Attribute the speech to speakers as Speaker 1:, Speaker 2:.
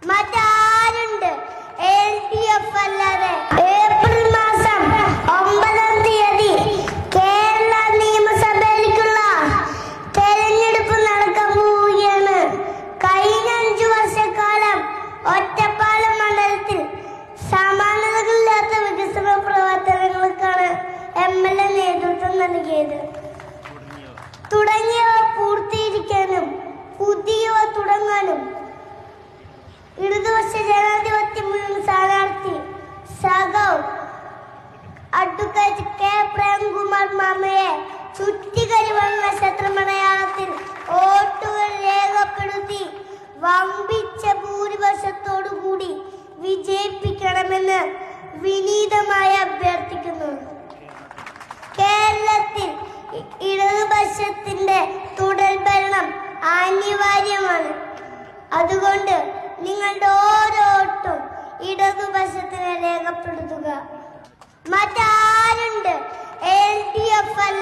Speaker 1: മറ്റാരുണ്ട് LDF അല്ലാതെ? April മാസം 9-ാം തീയതി കേരള നിയമസഭയിലേക്കുള്ള തെരഞ്ഞെടുപ്പ് നടക്കാൻ പോവുകയാണ്. കഴിഞ്ഞ 5 വർഷക്കാലം ഒറ്റപ്പാലം മണ്ഡലത്തിൽ സമാനതകളില്ലാത്ത വികസന പ്രവർത്തനങ്ങൾക്കാണ് MLA നേതൃത്വം നൽകിയത്. തുടങ്ങിയവ പൂർത്തീകരിക്കാനും പുതിയവ തുടങ്ങാനും ഇടതുപക്ഷ ജനാധിപത്യ മുന്നണി സ്ഥാനാർത്ഥി സഖാവ് അഡ്വക്കേറ്റ് കെ പ്രേംകുമാർ മാമയെ ചുറ്റികരിവൻ നക്ഷത്രമടയാളത്തിൽ വോട്ടുകൾ രേഖപ്പെടുത്തി വമ്പിച്ച ഭൂരിപക്ഷത്തോടുകൂടി വിജയിപ്പിക്കണമെന്ന് വിനീതമായി അഭ്യർത്ഥിക്കുന്നു. കേരളത്തിൽ ഇടതുപക്ഷത്തിന്റെ തുടർഭരണം അനിവാര്യമാണ്. അതുകൊണ്ട് നിങ്ങളുടെ ഓരോ വോട്ടും ഇടതുപക്ഷത്തിന് രേഖപ്പെടുത്തുക. മറ്റാരുണ്ട് LDF അല്ല